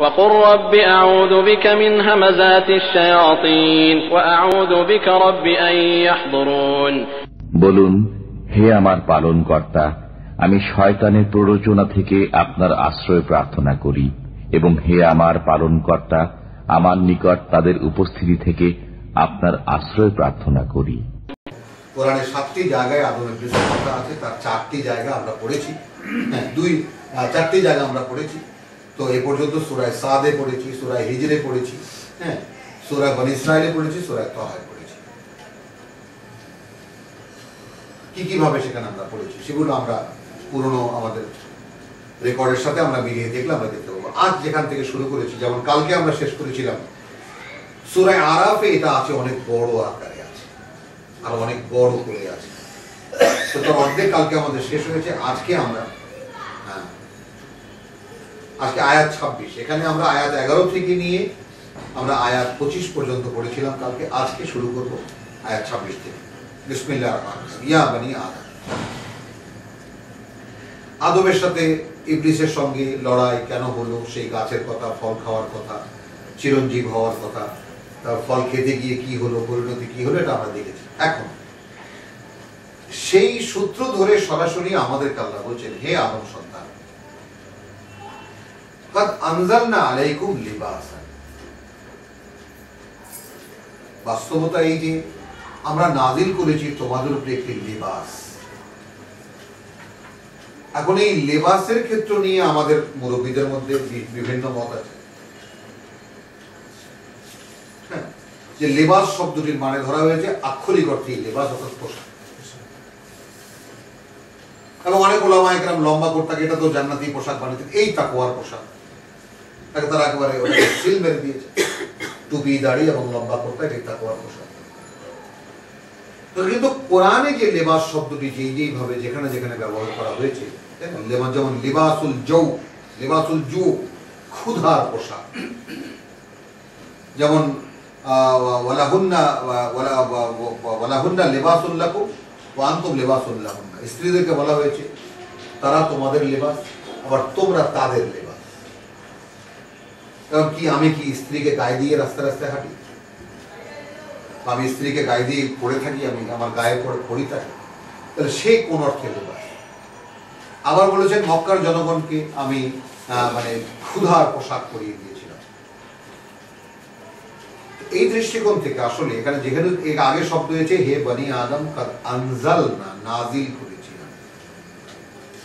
وقل رب أعوذ بك من همزات الشياطين وأعوذ بك رب أن يحضرون। বলুন, হে আমার পালনকর্তা, আমি শয়তানের প্ররোচনা থেকে আপনার আশ্রয় প্রার্থনা করি, এবং হে আমার পালনকর্তা, আমার নিকট তাদের উপস্থিতি থেকে আপনার আশ্রয় প্রার্থনা করি। কোরআনে 7টি জায়গায় আদমের বিষয় কথা আছে, তার 4টি জায়গা আমরা পড়েছি, 4টি জায়গা আমরা পড়েছি। তো এ পর্যন্ত সূরা সাদে পড়েছি, সূরা হিজরে পড়েছি, সূরা বনী ইসরাঈলে পড়েছি, সূরা তাহায় পড়েছি। কি কিভাবে সেখানে আমরা পড়েছি সেগুলো আমরা পুরনো আমাদের রেকর্ডের সাথে আমরা মিলিয়ে দেখলে আমরা দেখতে পাবো। আজ যেখান থেকে শুরু করেছি, যেমন কালকে আমরা শেষ করেছিলাম সূরা আরাফে, এটা আছে অনেক বড় আকারে আছে, আর অনেক বড় করে আছে। তো তার অর্ধেক কালকে আমাদের শেষ হয়েছে। আজকে আমরা আজকে আয়াত 26, এখানে আমরা আয়াত 11 থেকে নিয়ে আমরা আয়াত 25 পর্যন্ত পড়েছিলাম কালকে। আজকে শুরু করব আয়াত 26 থেকে। বিসমিল্লাহির রহমানির রহিম। ইয়া বনি আদম, আদমের সাথে ইবলিসের সঙ্গে লড়াই কেন হলো, সেই গাছের কথা, ফল খাওয়ার কথা, চিরঞ্জীব হওয়ার কথা, তার ফল খেতে গিয়ে কি হলো, পরিণতি কি হলো, এটা আমরা দেখেছি। এখন সেই সূত্র ধরে সরাসরি আমাদেরকে আল্লাহ বলছেন, হে আদম সন্তান, قد انزلنا عليكم لباسا, বাস্তবতা এই যে আমরা নাজিল করেছি তোমাদের উপরে একটি লিবাস। এখন এই লিবাসের ক্ষেত্র নিয়ে আমাদের মুরব্বীদের মধ্যে বিভিন্ন মত আছে। যে লিবাস শব্দটির মানে ধরা হয়েছে আক্ষরিক অর্থে লিবাস অর্থাৎ পোশাক, এবং অনেক ওলামায়ে কেরাম লম্বা করতে এটা তো জান্নাতি পোশাক বানিয়েছে, এই তাকওয়ার পোশাক, তারা একেবারে সিল মেরে দিয়েছে। টুপি, দাড়ি এবং লম্বা করতে এটা তাকওয়ার পোশাক। কিন্তু কোরআনে যে লিবাস শব্দটি যেইভাবে যেখানে যেখানে ব্যবহার করা হয়েছে, যেমন লিবাসুল জু ক্ষুধার পোশাক, যেমন ওয়ালাহুন্না লিবাসুল লাকুম ওয়া আনতুম লিবাসুল লাহুন্না, স্ত্রীদেরকে বলা হয়েছে তারা তোমাদের লিবাস, আবার তোমরা তাদের লিবাস। কারণ কি, আমি কি স্ত্রীকে গায়ে দিয়ে রাস্তায় রাস্তায় হাঁটি? আমি স্ত্রীকে গায়ে দিয়ে পড়ে থাকি, আমি আমার গায়ে পড়ি থাকি, তাহলে সে কোন অর্থে লিবাস? আবার বলেছেন মক্কার জনগণকে আমি মানে ক্ষুধার পোশাক পরিয়ে দিয়েছিলাম। এই দৃষ্টিকোণ থেকে আসলে এখানে যেখানে আগে শব্দ হয়েছে হে বনি আদম কাদ আনজালনা, নাজিল করেছিলাম,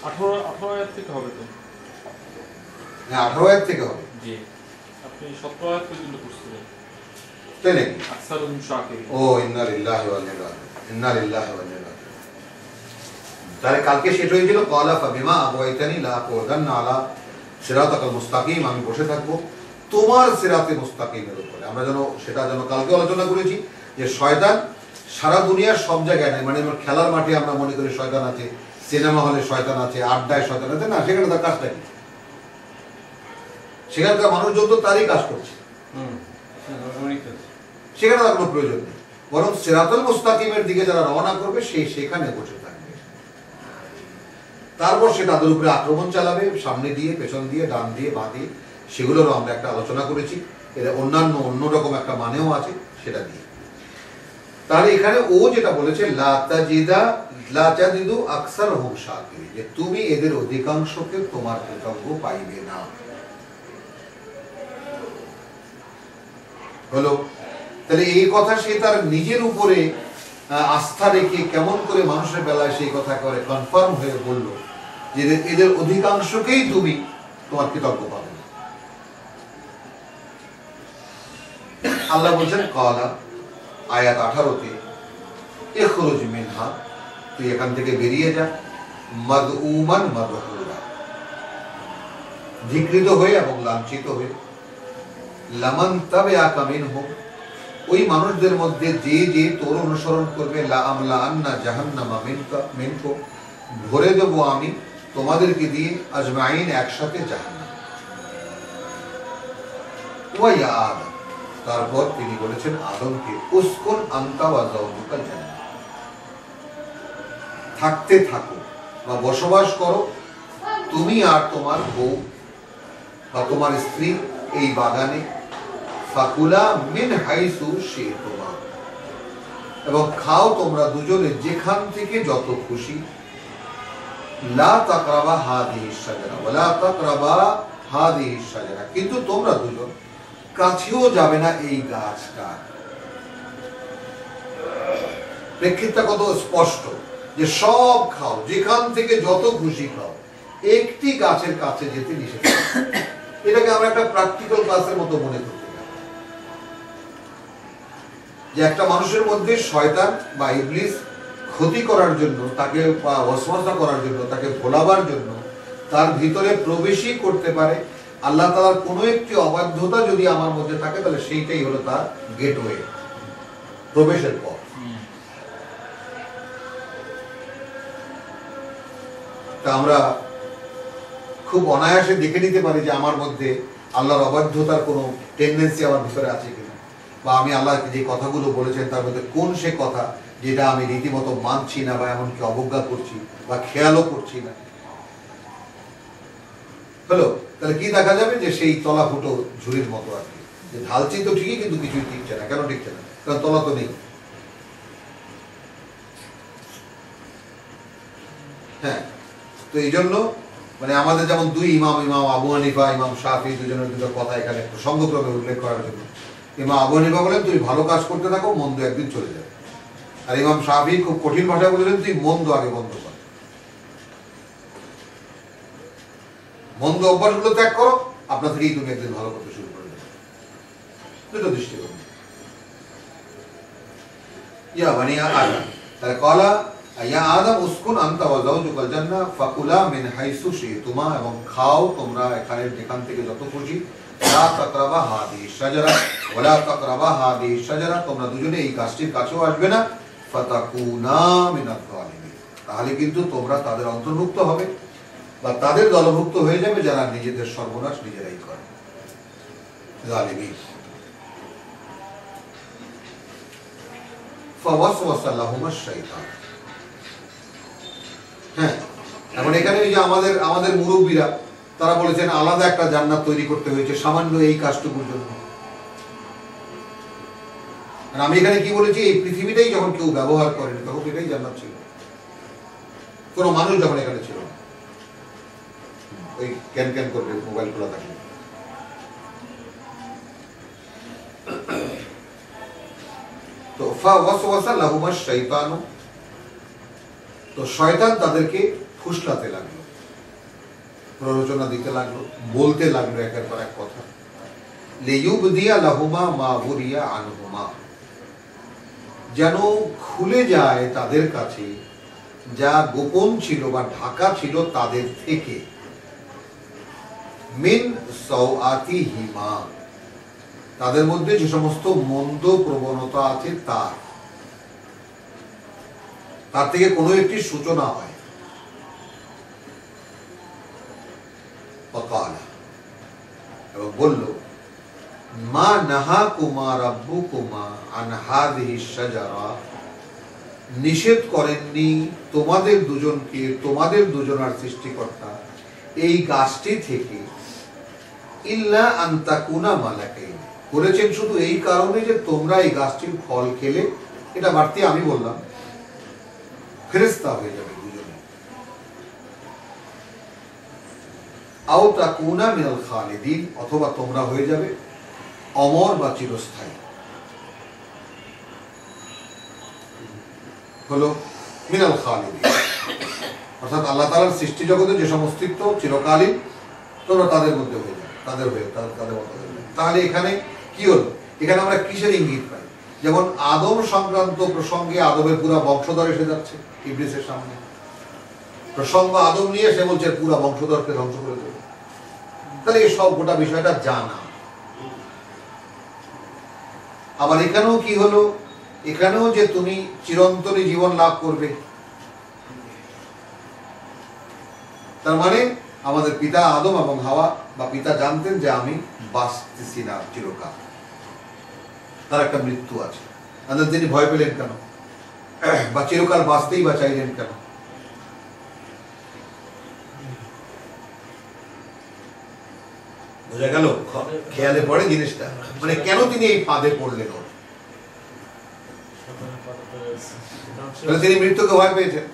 18 আয়াত থেকে হবে তো? হ্যাঁ, 18 আয়াত থেকে হবে। জি, আপনি 17 আয়াত পর্যন্ত পড়ছিলেন, তাই নাকি? আকসারুন শাকির। ও ইন্না লিল্লাহি ওয়া ইন্না ইলাইহি রাজিউন, ইন্না লিল্লাহি ওয়া ইন্না ইলাইহি রাজিউন। তাহলে কালকে সেটা হয়েছিল ক্বালা ফাবিমা আগওয়াইতানি লা আকুদান্না আলা সিরাতাকাল মুস্তাকিম, আমি বসে থাকবো তোমার সিরাতে মুস্তাকিমের উপরে। আমরা সেটা কালকে আলোচনা করেছি যে শয়তান সারা দুনিয়ার সব জায়গায় নেই, মানে খেলার মাঠে আমরা মনে করি শয়তান আছে, সিনেমা হলে শয়তান আছে, আড্ডায় শয়তান আছে, না, সেখানে তার কাজটা কি? সেখানকার মানুষজন তো তারই কাজ করছে, সেখানে তার কোনো প্রয়োজন নেই। বরং সিরাতুল মুস্তাকিমের দিকে যারা রওনা করবে সেখানে বসে থাকবে। তারপর সে তাদের উপরে আক্রমণ চালাবে, সামনে দিয়ে, পেছন দিয়ে, ডান দিয়ে, বাঁ দিয়ে। সেগুলোরও আমরা একটা আলোচনা করেছি। এর অন্যরকম একটা মানেও আছে সেটা দিয়ে। তাহলে এখানে ও যেটা বলেছে লা তাজিদু আকসারহুম শাকিরিন, যে তুমি এদের অধিকাংশকে তোমার কৃতজ্ঞ পাইবে না। হলো, তাহলে এই কথা সে তার নিজের উপরে আস্থা রেখে কেমন করে মানুষের বেলায় সেই কথা করে কনফার্ম হয়ে বলল যে এদের অধিকাংশকেই তুমি তোমার কৃতজ্ঞ পাবে না। আল্লাহ বলছেন ক্বালা, আয়াত 18-তে, ইখরুজ মিনহা, তুই এখান থেকে বেরিয়ে যা, মাদউমান মাদহুরা, ধিক্কৃত হয়ে এবং লাঞ্ছিত হয়ে, লামান তাবিআকা মিনহুম, ওই মানুষদের মধ্যে যে যে তোর অনুসরণ করবে, লা আমলা আন্না জাহান্নামা মিনকুম, ভরে দেব আমি তোমাদেরকে দিয়ে, আজমাইন, একসাথে, জাহান্নাম। ওয়া ইয়া আদম, তারপর তিনি বলেছেন আদমকে, উসকুন আনতা ওয়া যাওজুকাল জান্নাহ, থাকতে থাকো বা বসবাস করো তুমি আর তোমার বউ বা তোমার স্ত্রী এই বাগানে, ফাকুলা মিন হাইসু শি'তুমা, এবং খাও তোমরা দুজনে যেখান থেকে যত খুশি, লা তাকরাবা হাদিহিশ শাজারা ওয়া লা তাকরাবা হাদিহিশ শাজারা, কিন্তু তোমরা দুজন কাছেও যাবে না এই গাছটা। প্রেক্ষিতটা কত স্পষ্ট যে সব খাও, যেখান থেকে যত খুশি খাও, একটি গাছের কাছে যেতে নিষেধ। এটাকে আমরা একটা প্র্যাকটিক্যাল ক্লাসের মতো মনে করতে পারি, যে একটা মানুষের মধ্যে শয়তান বা ইবলিস ক্ষতি করার জন্য, তাকে ওয়াসওয়াসা করার জন্য, তাকে ভোলাবার জন্য তার ভিতরে প্রবেশই করতে পারে। আল্লাহ তাআলার কোনো একটি অবাধ্যতা যদি আমার মধ্যে থাকে, তাহলে সেইটাই হলো তার গেটওয়ে, প্রবেশের পথ। তা আমরা খুব অনায়াসে দেখে নিতে পারি যে আমার মধ্যে আল্লাহর অবাধ্যতার কোনো টেন্ডেন্সি আমার ভিতরে আছে কিনা, বা আমি আল্লাহকে যে কথাগুলো বলেছেন তার মধ্যে কোন সে কথা যেটা আমি রীতিমতো মানছি না, বা এমনকি অবজ্ঞা করছি বা খেয়ালও করছি না। হলো, তাহলে কি দেখা যাবে যে সেই তলা ফুটো ঝুড়ির মতো আর কি, যে ঢালছি তো ঠিকই কিন্তু কিছুই টিকছে না। কেন টিকছে না? কারণ তলা তো নেই। হ্যাঁ, তো এই জন্য মানে আমাদের যেমন দুই ইমাম, ইমাম আবু হানিফা, ইমাম শাফি, দুজনের দুটো কথা এখানে প্রসঙ্গক্রমে উল্লেখ করার জন্য। ইমাম আবু হানিফা বলেন তুই ভালো কাজ করতে থাকো, মন্দ একদিন চলে যাবে। আর ইমাম শাফি খুব কঠিন ভাষায় বলেছেন তুই মন্দ আগে বন্ধ কর, মন্দ অভ্যাসগুলো ত্যাগ করো, আপনার থেকেই তুমি একদিন ভালো করতে শুরু করে দেবে। দুটো দৃষ্টিকোণ। ইয়া বানি আদম, তাহলে কলা ইয়া আদম উসকুন আনতা ওয়া যাওজুকাল জান্নাহ ফাকুলা মিন হাইসু শি'তুমা, এবং খাও তোমরা এখানে যেখান থেকে যত খুশি, লা তাকরাবা হাদিহিশ শাজারা ওয়া লা তাকরাবা হাদিহিশ শাজারা, তোমরা দুজনে এই গাছটির কাছেও আসবে না, ফাতাকুনা মিনাজ জালিমিন, তাহলে কিন্তু তোমরা তাদের অন্তর্ভুক্ত হবে বা তাদের দলভুক্ত হয়ে যাবে যারা নিজেদের সর্বনাশ নিজেরাই করে, জালিমিন। ফাওয়াসওয়াসা লাহুমা শাইতান। হ্যাঁ, এখন এখানে এই যে আমাদের মুরব্বীরা তারা বলেছেন আলাদা একটা জান্নাত তৈরি করতে হয়েছে সামান্য এই কাজটুকুর জন্য। আমি এখানে কি বলেছি, এই পৃথিবীটাই যখন কেউ ব্যবহার করেনি তখন এটাই জান্নাত ছিল, কোন মানুষ যখন এখানে ছিল না। ওই ক্যান ক্যান করবে মোবাইল খোলা থাকে। তো ফাওয়াসওয়াসা লাহুমা শাইতানু, তো শয়তান তাদেরকে ফুসলাতে লাগলো, প্ররোচনা দিতে লাগলো, বলতে লাগলো একের পর এক কথা। লিইউবদিয়া লাহুমা মা বুরিয়া আনহুমা, যেন খুলে যায় তাদের কাছে যা গোপন ছিল বা ঢাকা ছিল তাদের থেকে, মিন সাওআতিহিমা, তাদের মধ্যে যে সমস্ত মন্দ প্রবণতা আছে তার থেকে কোনো একটি সূচনা হয়। এবং বলল মা নাহাকুমা রাব্বুকুমা আন হাযিহিশ শাজারা, নিষেধ করেননি তোমাদের দুজনকে, তোমাদের দুজনার সৃষ্টিকর্তা এই গাছটি থেকে, ইল্লা আন তাকুনা মালাকাইন, বলেছেন শুধু এই কারণে যে তোমরা এই গাছটির ফল খেলে, এটা বাড়তি আমি বললাম, ফেরেশতা হয়ে যাবে দুজনে। আও তাকুনা মিনাল খালিদিন, অথবা তোমরা হয়ে যাবে অমর বা চিরস্থায়ী। হলো মিনাল খালিদিন, অর্থাৎ আল্লাহ তাআলার সৃষ্টি জগতে যে সমস্ত চিরকালীন, তোমরা তাদের মধ্যে হয়ে যাবে, তাদের মধ্যে হয়ে যাবে। তাহলে এখানে কি হলো, এখানে আমরা কিসের ইঙ্গিত পাই? যেমন আদম সংক্রান্ত প্রসঙ্গে আদমের পুরা বংশধর এসে যাচ্ছে ইবলিসের সামনে, প্রসঙ্গ আদম নিয়ে সে বলছে পুরা বংশধরকে ধ্বংস করে দেবে। তাহলে এই সব গোটা বিষয়টা জানা। আবার এখানেও কি হলো, এখানেও যে তুমি চিরন্তনী জীবন লাভ করবে, তার মানে আমাদের পিতা আদম এবং হাওয়া বা পিতা জানতেন যে আমি বাঁচতেছি না চিরকাল, তার একটা মৃত্যু আছে। তিনি ভয় পেলেন কেন, বা চিরকাল বাঁচতেই বা চাইলেন কেন? বোঝা গেল? খেয়ালে পড়ে জিনিসটা, মানে কেন তিনি এই ফাঁদে পড়লেন। ওর তিনি মৃত্যুকে ভয় পেয়েছেন।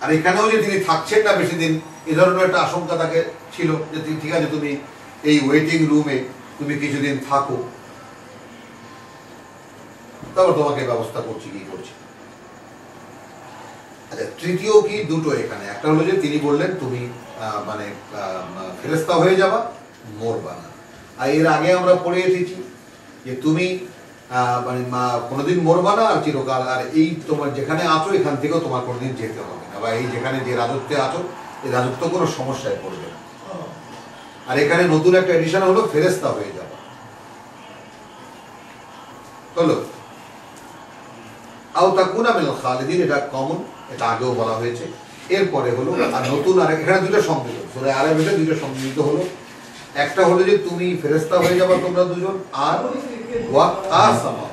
আর এখানেও যে তিনি থাকছেন না বেশি দিন, এ ধরনের একটা আশঙ্কা তাকে ছিল যে ঠিক আছে তুমি এই ওয়েটিং রুমে তুমি কিছুদিন থাকো, তারপর তোমাকে ব্যবস্থা করছি কি করছি। আচ্ছা, তৃতীয় কি দুটো এখানে, একটা হলো যে তিনি বললেন তুমি মানে ফেরেশতা হয়ে যাবা, মরবা না। আর এর আগে আমরা পড়ে এসেছি যে তুমি মানে কোনোদিন মরবা না আর চিরকাল, আর এই তোমার যেখানে আছো এখান থেকেও তোমার কোনোদিন যেতে হবে না, বা এই যেখানে যে রাজত্বে আছো এই রাজত্ব কোনো সমস্যায় পড়বে না। আর এখানে নতুন একটা এডিশন হলো ফেরেশতা হয়ে যাবা। হলো আও তাকুনা মিনাল খালিদিন, এটা কমন, এটা আগেও বলা হয়েছে। এরপরে হলো আর নতুন, আর এখানে দুটো সংমিলিত, সূরা আরাফে দুটো সংমিলিত হলো। একটা হলো যে তুমি ফেরেশতা হয়ে যাবা তোমরা দুজন, আর ওয়াকাসামা,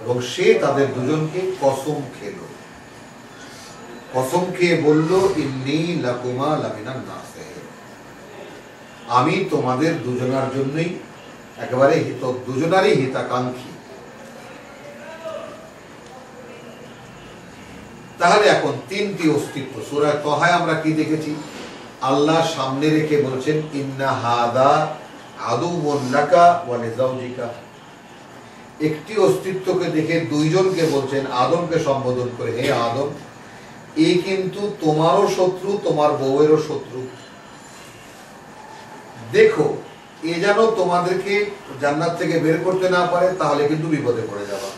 এবং সে তাদের দুজনকে কসম খেলো। কসম খেয়ে বলল ইন্নী লাকুমা লামিনান নাসিহিন, আমি তোমাদের দুজনার জন্যই একেবারে দুজনারই হিতাকাঙ্ক্ষী। তাহলে এখন তিনটি অস্তিত্ব। সূরা তাহায় আমরা কি দেখেছি? আল্লাহ সামনে রেখে বলছেন ইন্না হাদা আদুউন লাকা ওয়া লিজাওজিকা। একটি অস্তিত্বকে দেখে দুইজনকে বলছেন, আদমকে সম্বোধন করে, হে আদম, এ কিন্তু তোমারও শত্রু, তোমার বউয়েরও শত্রু। দেখো এ যেন তোমাদেরকে জান্নাত থেকে বের করতে না পারে, তাহলে কিন্তু বিপদে পড়ে যাবা।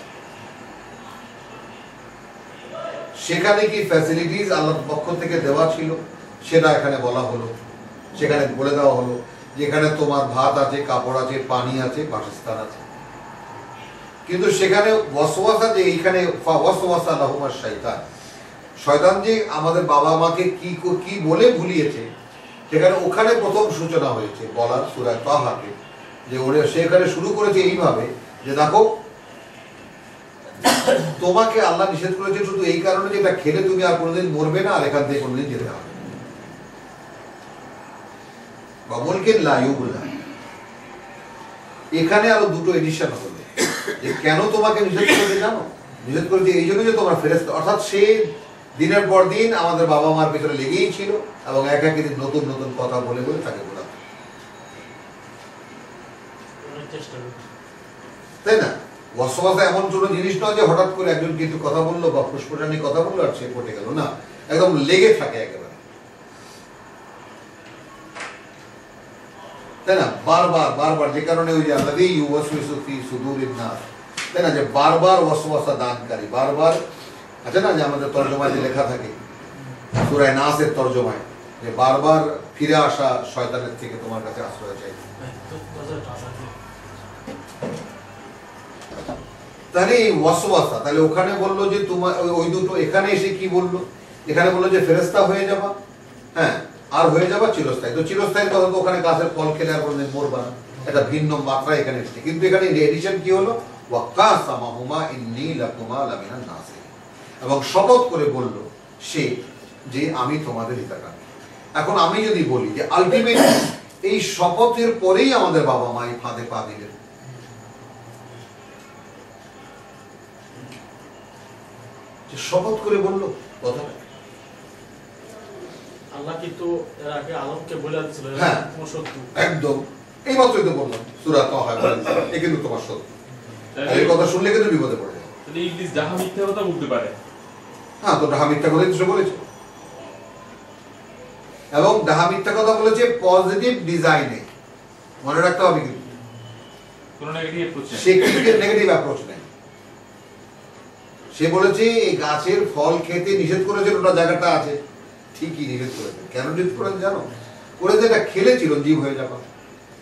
সেখানে কি ফ্যাসিলিটিস আল্লাহর পক্ষ থেকে দেওয়া ছিল সেটা এখানে বলা হলো। সেখানে বলে দেওয়া হলো যেখানে তোমার ভাত আছে, কাপড় আছে, পানি আছে, বাসস্থান আছে। কিন্তু সেখানে ওয়াসওয়াসা, যে এইখানে ওয়াসওয়াসা লাহুমা শাইতান, শয়তান যে আমাদের বাবা মাকে কি বলে ভুলিয়েছে, সেখানে ওখানে প্রথম সূচনা হয়েছে বলার সূরা তাহাকে, যে ওরে সেখানে শুরু করেছে এইভাবে যে দেখো তোমাকে আল্লাহ নিষেধ করেছে শুধু এই কারণে যে এটা খেলে তুমি আর কোনোদিন মরবে না, আর এখান থেকে কোনোদিন যেতে হবে বা মুলকিন লা ইউবলা। এখানে আরো দুটো এডিশন হলো যে কেন তোমাকে নিষেধ করেছে জানো? নিষেধ করেছে এই জন্য যে তোমার ফেরেশতা, অর্থাৎ সে দিনের পর দিন আমাদের বাবা মার ভিতরে লেগেই ছিল এবং এক এক দিন নতুন নতুন কথা বলে বলে তাকে বলাতে, তাই না? ওয়াসওয়াসা এমন কোনো জিনিস নয় যে হঠাৎ করে একজন কিন্তু কথা বললো বা ফুসফুসানি কথা বললো আর সে পটে গেল, না, একদম লেগে থাকে একেবারে, তাই না? বারবার বারবার, যে কারণে ওই যে আল্লাযী ইউওয়াসওয়িসু ফি সুদুরিন নাস, তাই না, যে বারবার ওয়াসওয়াসা দানকারী, বারবার আছে না যে আমাদের তরজমায় যে লেখা থাকে সূরা নাসের তরজমায়, যে বারবার ফিরে আসা শয়তানের থেকে তোমার কাছে আশ্রয় চাই। তাহলে এই ওয়াসওয়াসা, তাহলে ওখানে বললো যে তোমার ওই দুটো, এখানে এসে কি বললো? এখানে বললো যে ফেরেশতা হয়ে যাবা, হ্যাঁ, আর হয়ে যাবা চিরস্থায়ী। তো চিরস্থায়ীর কথা তো ওখানে গাছের ফল খেলে আর কোনোদিন মরবা না, এটা ভিন্ন মাত্রা এখানে এসেছে। কিন্তু এখানে এডিশন কি হলো? ওয়াকাসামাহুমা ইন্নী লাকুমা লামিনান নাসিহিন, এবং শপথ করে বলল সে যে আমি তোমাদের হিতাকাঙ্ক্ষী। এখন আমি যদি বলি যে আলটিমেটলি এই শপথের পরেই আমাদের বাবা মা এই ফাঁদে পা দিলেন, যে শপথ করে বলল কথাটা, আল্লাহ কিন্তু এর আগে আদমকে বলে দিয়েছিল হ্যাঁ তোমার শত্রু, একদম এই মাত্রই তো বললাম সূরা তাহা, এ কিন্তু তোমার শত্রু। এই কথা শুনলে কিন্তু বিপদে পড়ে যাবে। তাহলে ইবলিস যাহা মিথ্যা কথা বলতে পারে, হ্যাঁ, তো ডাহা মিথ্যা কথাই তো বলেছে, এবং ডাহা মিথ্যা কথা বলেছে পজিটিভ ডিজাইনে, মনে রাখতে হবে। কিন্তু কোনো নেগেটিভ অ্যাপ্রোচ নেই, সে কিন্তু নেগেটিভ অ্যাপ্রোচ নেই। সে বলেছে এই গাছের ফল খেতে নিষেধ করেছে, ওটা জায়গাটা আছে, ঠিকই নিষেধ করেছে। কেন নিষেধ করেছে জানো? করেছে এটা খেলে চিরঞ্জীব হয়ে যাবা,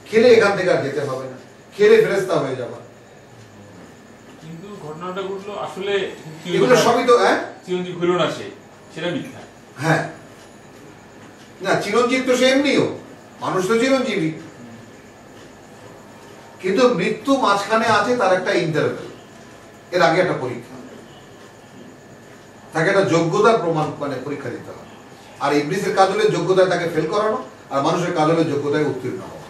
খেলে এখান থেকে আর যেতে হবে না, খেলে ফেরেশতা হয়ে যাবা। কিন্তু ঘটনাটা ঘটলো আসলে এগুলো সবই তো চিরঞ্জীব হলো না, সেটা মিথ্যা। হ্যাঁ, না, চিরঞ্জীব তো সে এমনিও, মানুষ তো চিরঞ্জীবী, কিন্তু মৃত্যু মাঝখানে আছে, তার একটা ইন্টারভেল, এর আগে একটা পরীক্ষা, তাকে একটা যোগ্যতার প্রমাণ, মানে পরীক্ষা দিতে হবে। আর ইবলিসের কাজ হলো যোগ্যতায় তাকে ফেল করানো, আর মানুষের কাজ হলো যোগ্যতায় উত্তীর্ণ হওয়া।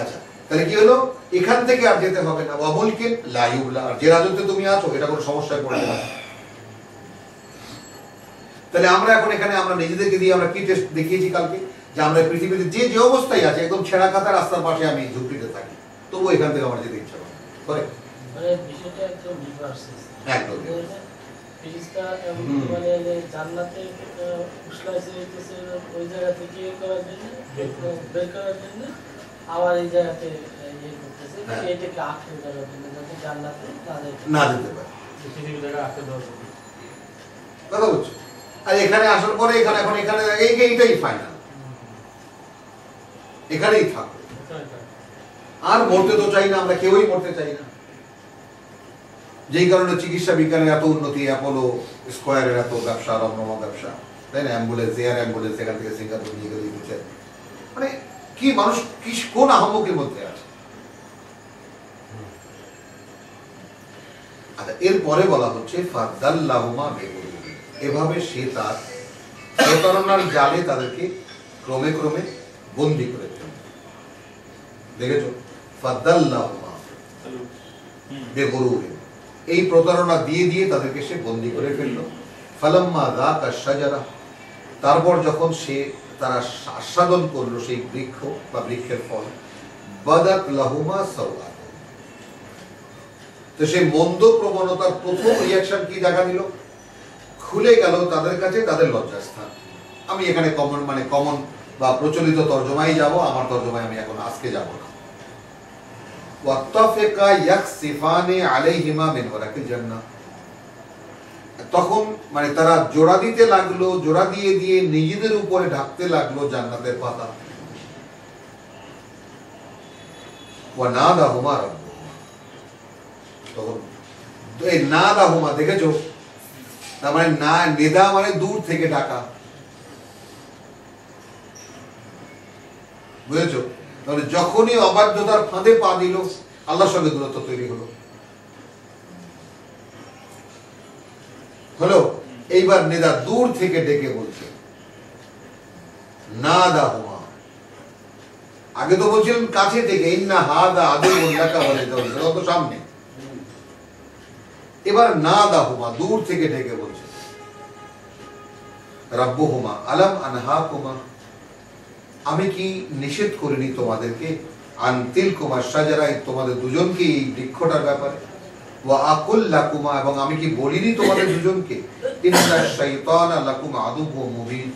আচ্ছা, তাহলে কি হলো, এখান থেকে আর যেতে হবে না। ওয়ামুলকে লা ইউবলা, আর যে রাজত্বে তুমি আছো এটা কোনো সমস্যায় পড়বে না। তাহলে আমরা এখন এখানে আমরা নিজেদেরকে দিয়ে আমরা কি টেস্ট দেখিয়েছি কালকে, যে আমরা পৃথিবীতে যে যে অবস্থায় আছে, একদম ছেঁড়া খাতা রাস্তার পাশে আমি ঝুঁকড়িতে থাকি, তবু এখান থেকে আমার যেতে ইচ্ছা করে। মানে বিষয়টা একদম রিভার্স। একদম ফেরেশতা মানে জান্নাতে উসলাইছে হইতেছে ওই জায়গা থেকে করার জন্য, বের করার জন্য, আবার এই জায়গাতে ইয়ে করতেছে এটাকে আটকে দেওয়ার জন্য, যাতে জান্নাতে না যেতে পারে, পৃথিবীর জায়গা আটকে দেওয়ার জন্য। কথা বলছো? আর এখানে আসার পরে এখানে এখন এখানে এইটাই ফাইনাল, এখানেই থাকবে। আর মরতে তো চাই না, আমরা কেউই মরতে চাই না। যেই কারণে চিকিৎসা বিজ্ঞানের এত উন্নতি, অ্যাপোলো স্কোয়ারের এত ব্যবসা, রমরমা ব্যবসা, তাই না? অ্যাম্বুলেন্স, এয়ার অ্যাম্বুলেন্স এখান থেকে সিঙ্গাপুর নিয়ে গেলে দিচ্ছে। মানে কি মানুষ কি কোন আহম্মকের মধ্যে আছে। আচ্ছা, এরপরে বলা হচ্ছে ফাদাল্লাহুমা বিগুরুর, এভাবে সে তার প্রতারণার জালে তাদেরকে ক্রমে ক্রমে বন্দী করে ফেলল। দেখেছো, ফাদাল্লাহুমা বিগুরুর, এই প্রতারণা দিয়ে দিয়ে তাদেরকে সে বন্দী করে ফেলল। ফালাম্মা যাকা শাজারা, তারপর যখন সে তারা আস্বাদন করলো সেই বৃক্ষ বা বৃক্ষের ফল, বাদাত লাহুমা সাওআত, তো সেই মন্দ প্রবণতার প্রথম রিয়াকশন কি দেখা দিল, খুলে গেল তাদের কাছে তাদের লজ্জাস্থান। আমি এখানে কমন বা প্রচলিত তর্জমায় যাব, আমার তর্জমায় আমি এখন আজকে যাব না। ওয়াত্তাফিকা ইয়াকসিফানি আলাইহিমা মিন ওয়ারাকিল জান্নাহ, তখন মানে তারা জোড়া দিতে লাগলো, জোড়া দিয়ে দিয়ে নিজেদের উপরে ঢাকতে লাগলো জান্নাতের পাতা। ওয়া নাদাহুমা রাব্বুহুমা, তখন এই নাদাহুমা দেখেছো, তার মানে না, নেদা মানে দূর থেকে ডাকা, বুঝেছো? তাহলে যখনই অবাধ্যতার ফাঁদে পা দিল, আল্লাহর সঙ্গে দূরত্ব তৈরি হলো। এইবার নেদা দূর থেকে ডেকে বলছে নাদাহুমা, আগে তো বলছিলেন কাছে থেকে, ইন্না হাদা আদুউল্লাকা ওয়ালিদাউল্লাহ, তো সামনে। এবার নাদাহুমা দূর থেকে ডেকে বলছে রাব্বুহুমা আলাম আনহাকুমা, আমি কি নিষেধ করিনি তোমাদেরকে, আন তিলকুমা শাজারা, তোমাদের দুজনকে এই বৃক্ষটার ব্যাপারে, ওয়া আকুল লাকুমা, এবং আমি কি বলিনি তোমাদের দুজনকে, ইন্না শাইতানা লাকুম আদুউম মুবিন,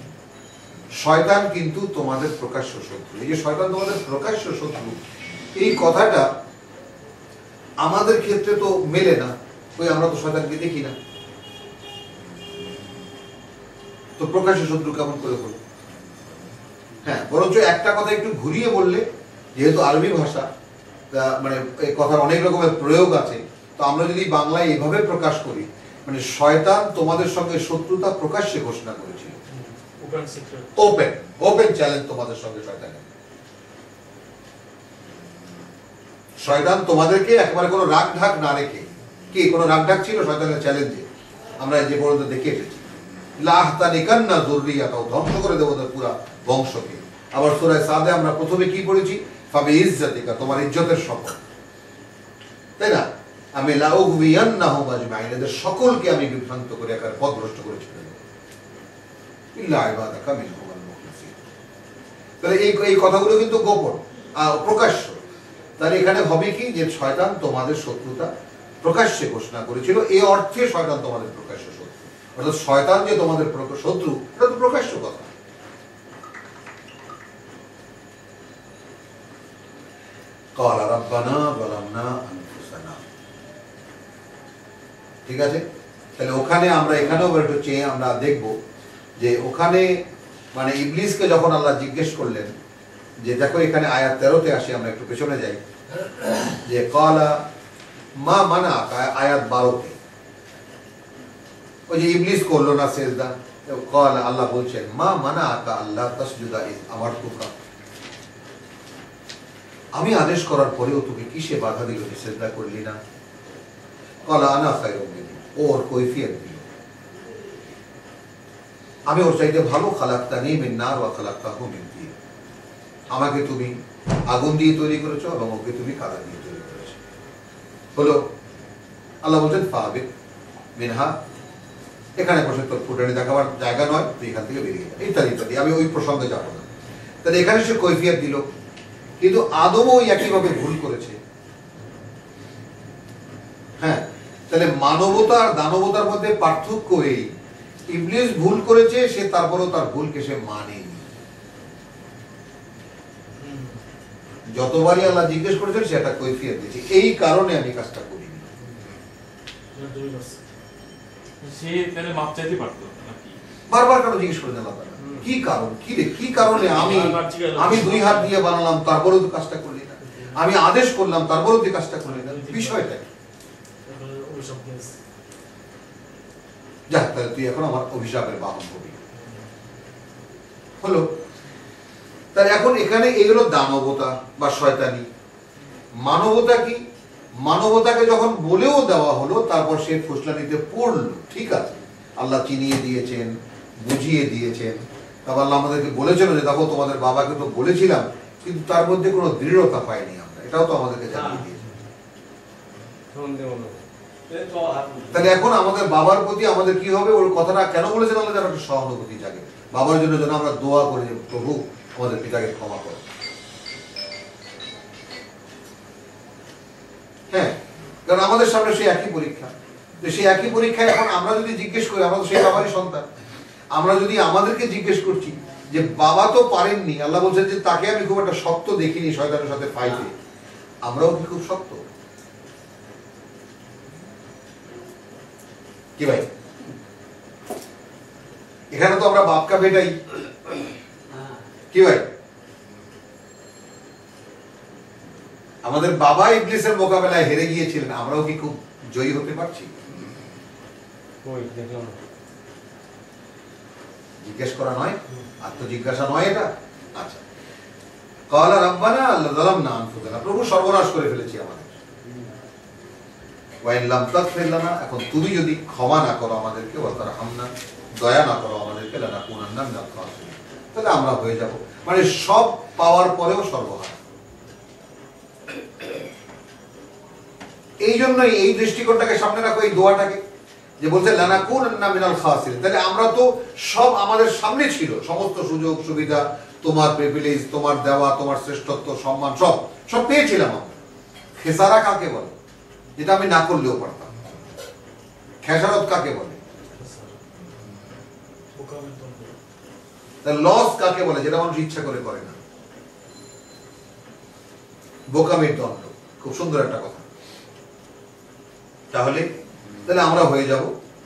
শয়তান কিন্তু তোমাদের প্রকাশ্য শত্রু। এই যে শয়তান তোমাদের প্রকাশ্য শত্রু, এই কথাটা আমাদের ক্ষেত্রে তো মেলে না, ওই আমরা তো শয়তানকে দেখি না, তো প্রকাশ্য শত্রু কেমন করে হলো? হ্যাঁ, বরঞ্চ একটা কথা একটু ঘুরিয়ে বললে, যেহেতু আরবি ভাষা, মানে এই কথার অনেক রকমের প্রয়োগ আছে, তো আমরা যদি বাংলায় এভাবে প্রকাশ করি, মানে শয়তান তোমাদের সঙ্গে শত্রুতা প্রকাশ্যে ঘোষণা করেছিল, ওপেন ওপেন চ্যালেঞ্জ তোমাদের সঙ্গে শয়তানের। শয়তান তোমাদেরকে একেবারে কোনো রাগ ঢাক না রেখে, কি কোনো রাগ ঢাক ছিল শয়তানের চ্যালেঞ্জে? আমরা যে পর্যন্ত দেখে এসেছি, লাহতানিকান্না যুররিয়াতাহু, ধ্বংস করে দেব তার পুরা বংশকে। আবার সূরা সাদে আমরা প্রথমে কি পড়েছি, ফাবিইজ্জাতিকা, তোমার ইজ্জতের শপথ, তাই না? আমি লাউগবিয়ান্নাহুম আজমাইন, এদের সকলকে আমি বিভ্রান্ত করে একার পথভ্রষ্ট করে ছেড়ে দেব, ইল্লা ইবাদাকা মিনহুমুল মুখলিসিন। তাহলে এই কথাগুলো কিন্তু গোপন, প্রকাশ্য। তাহলে এখানে হবে কি, যে শয়তান তোমাদের শত্রুতা প্রকাশ্যে ঘোষণা করেছিল, এই অর্থে শয়তান তোমাদের প্রকাশ্য শত্রু, অর্থাৎ শয়তান যে তোমাদের শত্রু এটা তো প্রকাশ্য কথা। ক্বালা রাব্বানা যালামনা আনফুসানা, ঠিক আছে? তাহলে ওখানে আমরা এখানেও একটু চেয়ে আমরা দেখব যে ওখানে মানে ইবলিসকে যখন আল্লাহ জিজ্ঞেস করলেন, যে দেখো এখানে আয়াত 13-তে আসি, আমরা একটু পেছনে যাই, যে ক্বালা মা মানা, আয়াত 12-তে ওই যে ইবলিস করলো না সেজদা, ক্বালা, আল্লাহ বলছেন মা মানা আকা আল্লাহ তাসজুদা ইয আমারতুকা, আমি আদেশ করার পরেও তোকে কিসে বাধা দিল যে সেজদা করলি না? ক্বালা আনা খায়রুম মিনহু, ওর কৈফিয়ত দিল, আমি ওর চাইতে ভালো খালাক্তানি মিন নার ওয়া খালাক্তাহু মিন তিন, আমাকে তুমি আগুন দিয়ে তৈরি করেছো এবং ওকে তুমি কাদা দিয়ে তৈরি করেছো। হলো আল্লাহ বলছেন ফাবিক মিনহা, এখানে বসে তোর ফুটানি দেখাবার জায়গা নয়, তুই এখান থেকে বেরিয়ে যা, ইত্যাদি ইত্যাদি, আমি ওই প্রসঙ্গে যাবো না। তাহলে এখানে সে কৈফিয়ত দিল, কিন্তু আদমও ওই একইভাবে ভুল করেছে। হ্যাঁ, তাহলে মানবতা আর দানবতার মধ্যে পার্থক্য এই, ইবলিস ভুল করেছে, সে তারপরেও তার ভুলকে সে মানেনি। যতবারই আল্লাহ জিজ্ঞেস করেছেন সে একটা কৈফিয়ত দিয়েছে, এই কারণে আমি কাজটা করিনি। সে তাহলে মাপ চাইতে পারতো নাকি? বারবার কেন জিজ্ঞেস করেছেন আল্লাহ তাআলা? কি কারণ, কি রে, কি কারণে আমি 2 হাত দিয়ে বানালাম তারপরেও তুই কাজটা করলি না, আমি আদেশ করলাম তারপরেও তুই কাজটা করলি না, বিষয়টা কি? যা, তাহলে তুই এখন আমার অভিশাপের বাহন হবি। হলো, তাহলে এখন এখানে এগুলো দানবতা বা শয়তানি। মানবতা কি? মানবতাকে যখন বলেও দেওয়া হলো তারপর সে ফুসলানিতে পড়লো, ঠিক আছে, আল্লাহ চিনিয়ে দিয়েছেন, বুঝিয়ে দিয়েছেন, তারপর আল্লাহ আমাদেরকে বলেছেন যে দেখো তোমাদের বাবাকে তো বলেছিলাম, কিন্তু তার মধ্যে কোনো দৃঢ়তা পাইনি আমরা, এটাও তো আমাদেরকে জানিয়ে দিয়েছে। তাহলে এখন আমাদের বাবার প্রতি আমাদের কি হবে, ওর কথাটা কেন বলেছেন আল্লাহ, যেন একটা সহানুভূতি জাগে বাবার জন্য, যেন আমরা দোয়া করি যে প্রভু আমাদের পিতাকে ক্ষমা করো। হ্যাঁ, কারণ আমাদের সামনে সেই একই পরীক্ষা, সেই একই পরীক্ষায় এখন আমরা যদি জিজ্ঞেস করি, আমরা তো সেই বাবারই সন্তান, আমরা যদি আমাদেরকে জিজ্ঞেস করছি যে বাবা তো পারেননি, আল্লাহ বলছেন যে তাকে আমি খুব একটা শক্ত দেখিনি শয়তানের সাথে ফাইটে, আমরাও কি খুব শক্ত? কি ভাই, এখানে তো আমরা বাপকা বেটাই, কি ভাই? আমাদের বাবা ইবলিসের মোকাবেলায় হেরে গিয়েছিলেন, আমরাও কি খুব জয়ী হতে পারছি? জিজ্ঞেস করা নয়, আত্মজিজ্ঞাসা নয় এটা। আচ্ছা, ক্বালা রাব্বানা যালামনা আনফুসানা, প্রভু সর্বনাশ করে ফেলেছি আমাদের, ওয়া ইন লাম তাগফির লানা, এখন তুমি যদি ক্ষমা না করো আমাদেরকে, ওয়া তারহামনা, দয়া না করো আমাদেরকে, লানাকুনান্না মিনাল খাসিরিন, তাহলে আমরা হয়ে যাব, মানে সব পাওয়ার পরেও সর্বহারা। এই জন্যই এই দৃষ্টিকোণটাকে সামনে রাখো, এই দোয়াটাকে, যে বলছে লানাকুনান্না মিনাল খাসিরিন, তাহলে আমরা তো সব আমাদের সামনে ছিল, সমস্ত সুযোগ সুবিধা, তোমার প্রিভিলেজ, তোমার দেওয়া, তোমার শ্রেষ্ঠত্ব, সম্মান, সব সব পেয়েছিলাম আমরা। খেসারা কাকে বলে? যেটা আমি না করলেও পারতাম। খেসারত কাকে বলে? লস কাকে বলে? যেটা মানুষ ইচ্ছা করে করে না। বোকামির দণ্ড, খুব সুন্দর একটা কথা। তাহলে আমরা হয়ে যাব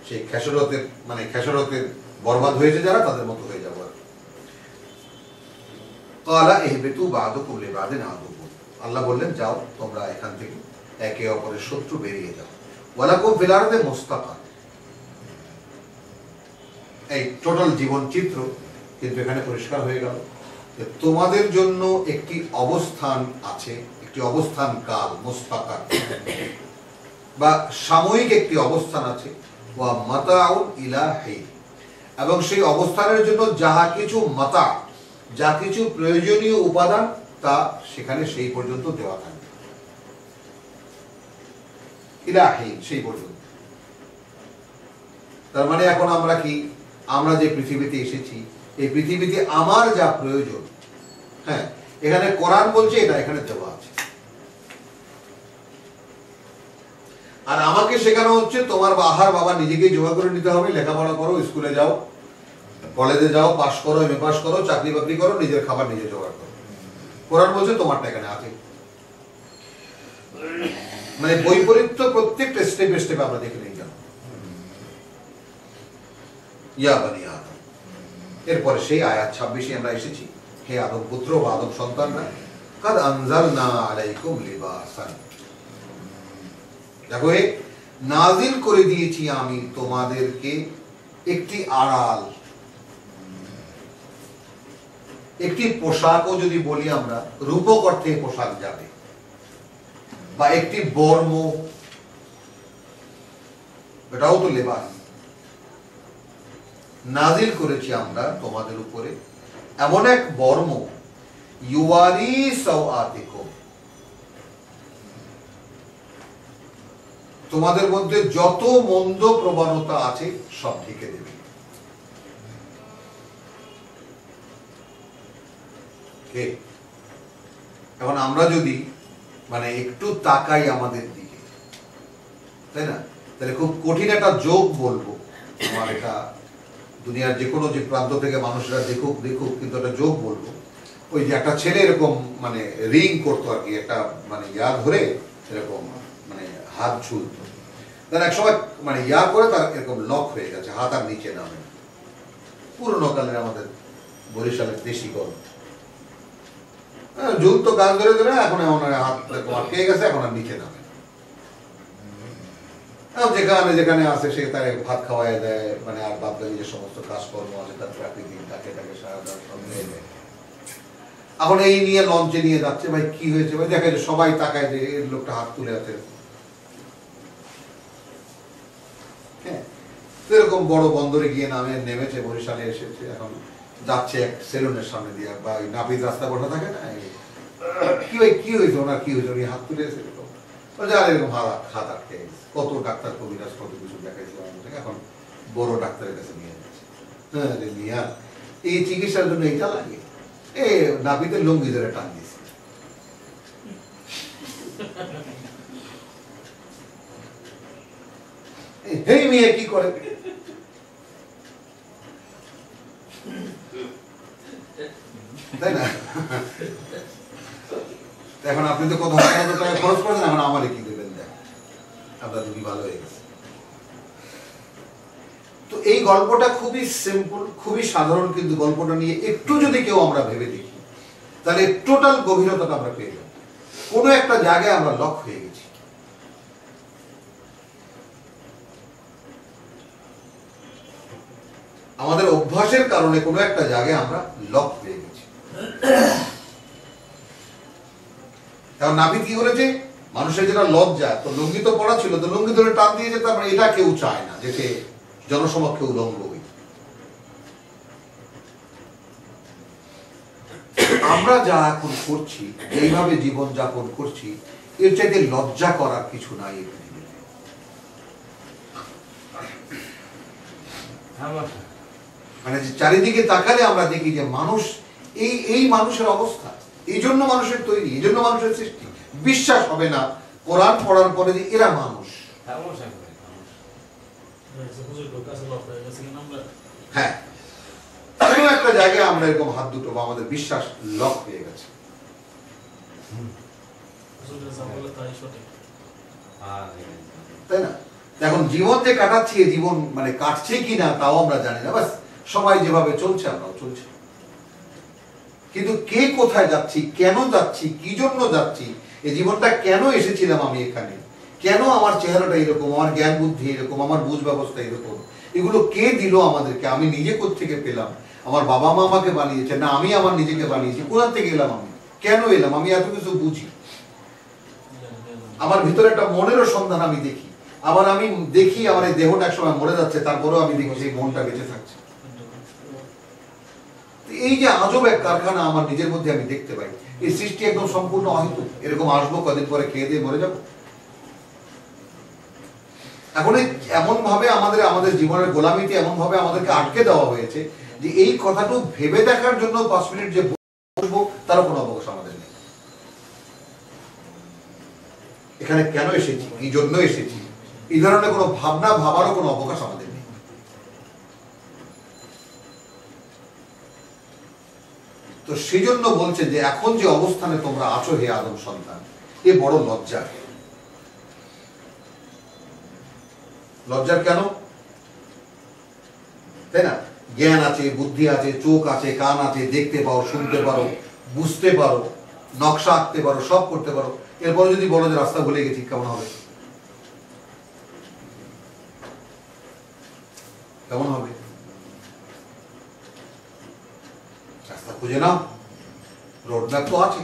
সেই খেসারতের, মানে খেসারতের বরবাদ হয়েছে যারা, তাদের মতো হয়ে যাবো। ক্বালা ইহবিতু বা'দুকুম লিবা'দিন আদুও্বুন, আল্লাহ বললেন যাও তোমরা এখান থেকে একে অপরের শত্রু, বেরিয়ে যাও। ওয়ালাকুম ফিল আরদি মুস্তাকার, এই টোটাল জীবন চিত্র কিন্তু এখানে পরিষ্কার হয়ে গেল যে তোমাদের জন্য একটি অবস্থান আছে, একটি অবস্থান কাল, মুস্তাকার বা সাময়িক একটি অবস্থান আছে, ওয়া মাতাউন ইলা হিন, এবং সেই অবস্থানের জন্য যাহা কিছু মাতা, যা কিছু প্রয়োজনীয় উপাদান, তা সেখানে সেই পর্যন্ত দেওয়া থাকবে, ইলা হিন, সেই পর্যন্ত। তার মানে এখন আমরা কি, আমরা যে পৃথিবীতে এসেছি, এই পৃথিবীতে আমার যা প্রয়োজন, হ্যাঁ, এখানে কোরআন বলছে এটা এখানে দেওয়া আছে, আর আমাকে শেখানো হচ্ছে তোমার আহার বাবা নিজেকেই জোগাড় করে নিতে হবে, লেখাপড়া করো, স্কুলে যাও, কলেজে যাও, পাস করো, এমএ পাস করো, চাকরি বাকরি করো, নিজের খাবার নিজে জোগাড় করো। কোরআন বলছে তোমারটা এখানে আছে, মানে বৈপরীত্য প্রত্যেকটা স্টেপে স্টেপে আমরা দেখে নিই। কেন ইয়া বানি আদম, এরপরে সেই আয়াত 26 আমরা এসেছি, হে আদম পুত্র বা আদম সন্তানরা, কাদ আনজালনা আলাইকুম লিবাসান, দেখো নাজিল করে দিয়েছি আমি তোমাদেরকে একটি আড়াল, একটি পোশাকও যদি বলি আমরা, রূপক অর্থে পোশাক যাবে, বা একটি বর্ম, এটাও তো লেবাস। নাজিল করেছি আমরা তোমাদের উপরে এমন এক বর্ম, ইউয়ারি সাওআতিকুম, তোমাদের মধ্যে যত মন্দ প্রবণতা আছে সব ঢেকে দেবে। এখন আমরা যদি মানে একটু তাকাই আমাদের দিকে, তাই না, তাহলে খুব কঠিন একটা যোগ বলবো। আমার এটা দুনিয়ার যে কোনো যে প্রান্ত থেকে মানুষরা দেখুক দেখুক, কিন্তু একটা যোগ বলবো। ওই যে একটা ছেলে এরকম মানে রিং করতো আর কি, একটা মানে ইয়া ধরে এরকম মানে হাত ঝুলত, তার এক সময় মানে ইয়া করে তার এরকম লক হয়ে গেছে, হাত আর নিচে নামে। পুরোনো কালের আমাদের বরিশালের দেশি গল্প, ঝুলতো গাছ ধরে ধরে, এখন এমন হাত আটকে গেছে, এখন আর নিচে নামে। যেখানে যেখানে আসে সে তার ভাত খাওয়াই দেয়, মানে আর বাদবাকি যে সমস্ত কাজকর্ম আছে তার প্রাকৃতিক তাকে তাকে সারা দেয়। এখন এই নিয়ে লঞ্চে নিয়ে যাচ্ছে, ভাই কি হয়েছে ভাই, দেখা যায় সবাই তাকায় যে এই লোকটা হাত তুলে আছে। হ্যাঁ, এরকম বড় বন্দরে গিয়ে নেমেছে, বরিশালে এসেছে, এখন যাচ্ছে এক সেলুনের সামনে দিয়ে, বা ওই নাপিত রাস্তা বসা থাকে না, কি ভাই কি হয়েছে ওনার, কি হয়েছে উনি হাত তুলে এসে এরকম এরকম হাত আটকে গেছে। কত ডাক্তার কবিরাজ কত কিছু দেখাইছিলাম, এখন বড় ডাক্তারের কাছে নিয়ে যাচ্ছে। হ্যাঁ মিয়া, এই চিকিৎসার জন্য এইটা লাগে, এ নাপিতের লুঙ্গি ধরে টান দিয়েছে। এই মেয়ে কি করে, তাই না? এখন আপনি তো কত হাজার টাকা খরচ করেছেন, এখন আমারে কি দেবেন, দেখ আপনার তুমি ভালো হয়ে গেছে। তো এই গল্পটা খুবই সিম্পল, খুবই সাধারণ, কিন্তু গল্পটা নিয়ে একটু যদি কেউ আমরা ভেবে দেখি, তাহলে টোটাল গভীরতাটা আমরা পেয়ে যাব। কোনো একটা জায়গায় আমরা লক হয়ে গেছি। আমাদের অভ্যাসের কারণে কোনো একটা জায়গায় আমরা লক হয়ে গেছি। কারণ নাপিত কি করেছে, মানুষের যেটা লজ্জা, তো লুঙ্গি তো পড়া ছিল, তো লুঙ্গি ধরে টান দিয়েছে, তারপরে এটা কেউ চায় না যে সে জনসমক্ষে উলঙ্গ হই। আমরা যা এখন করছি, এইভাবে জীবন যাপন করছি, এর চাইতে লজ্জা করার কিছু নাই। মানে চারিদিকে তাকালে আমরা দেখি যে মানুষ, এই মানুষের অবস্থা, এই জন্য মানুষের তৈরি, এই জন্য মানুষের সৃষ্টি। বিশ্বাস হবে না কোরআন পড়ার পরে যে এরা মানুষ। হ্যাঁ, কোনো একটা জায়গায় আমরা এরকম হাত দুটো বা আমাদের বিশ্বাস লক হয়ে গেছে, তাই না? এখন জীবন যে কাটাচ্ছি, জীবন মানে কাটছে কিনা তাও আমরা জানি না, বাস সবাই যেভাবে চলছে আমরাও চলছি। কিন্তু কে কোথায় যাচ্ছি, কেন যাচ্ছি, কি জন্য যাচ্ছি, এই জীবনটা কেন এসেছিলাম আমি এখানে, কেন আমার চেহারাটা এরকম, আমার জ্ঞান বুদ্ধি এরকম, আমার বুঝ ব্যবস্থা এরকম, এগুলো কে দিল আমাদেরকে, আমি নিজে কোত্থেকে পেলাম, আমার বাবা মা আমাকে বানিয়েছে না আমি আমার নিজেকে বানিয়েছি, কোথা থেকে এলাম, আমি কেন এলাম, আমি এত কিছু বুঝি। আমার ভিতরে একটা মনেরও সন্ধান আমি দেখি, আবার আমি দেখি আমার এই দেহটা একসময় মরে যাচ্ছে, তারপরেও আমি দেখি সেই মনটা বেঁচে থাকছে। এই যে আজব এক কারখানা আমার নিজের মধ্যে আমি দেখতে পাই, এই সৃষ্টি একদম সম্পূর্ণ অহেতুক। এরকম আসবো, কদিন পরে খেয়ে দিয়ে মরে যাবো। এখন এমন ভাবে আমাদের জীবনের গোলামিতে এমন ভাবে আমাদেরকে আটকে দেওয়া হয়েছে যে এই কথাটা ভেবে দেখার জন্য 5 মিনিট যে বসবো তারও কোনো অবকাশ আমাদের নেই। এখানে কেন এসেছি, কি জন্য এসেছি, এই ধরনের কোনো ভাবনা ভাবারও কোনো অবকাশ আমাদের নেই। তো সেই জন্য বলছে যে এখন যে অবস্থানে তোমরা আছো হে আদম সন্তান, এ বড় লজ্জা। লজ্জার কেন, তাই না? জ্ঞান আছে, বুদ্ধি আছে, চোখ আছে, কান আছে, দেখতে পারো, শুনতে পারো, বুঝতে পারো, নকশা আঁকতে পারো, সব করতে পারো। এরপরে যদি বলো যে রাস্তা ভুলে গেছি, কেমন হবে? কেমন হবে? রাস্তা খুঁজে নাও, রোড ম্যাপ তো আছে।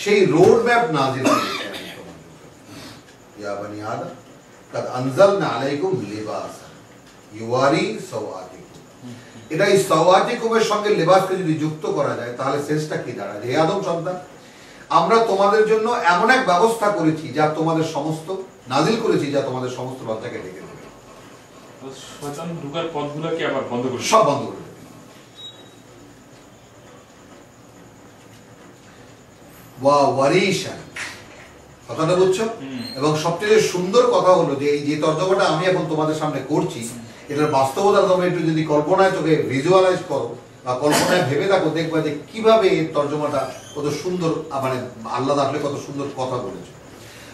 সেই রোড ম্যাপ নাজিল করেছে ইয়া বনি আদম কাদ আনজালনা আলাইকুম লিবাসা ইউয়ারি সাওয়াতিকুম। এটা এই সাওয়াতিকুমের সঙ্গে লিবাসকে যদি যুক্ত করা যায় তাহলে শেষটা কি দাঁড়ায়? হে আদম সন্তান, আমরা তোমাদের জন্য এমন এক ব্যবস্থা করেছি যা তোমাদের সমস্ত নাজিল করেছি যা তোমাদের সমস্ত লজ্জাকে ঢেকে দেবে। শয়তান ঢোকার পথগুলোকে আবার বন্ধ করে সব বন্ধ করে দেবে। ওয়া ওয়ারিশান, কথাটা বুঝছো? এবং সবচেয়ে সুন্দর কথা হলো যে এই যে তর্জমাটা আমি এখন তোমাদের সামনে করছি, এটার বাস্তবতা তোমরা একটু যদি কল্পনায় চোখে ভিজুয়ালাইজ করো বা কল্পনায় ভেবে থাকো, দেখবা যে কিভাবে এই তর্জমাটা কত সুন্দর, মানে আল্লাহ আসলে কত সুন্দর কথা বলেছে।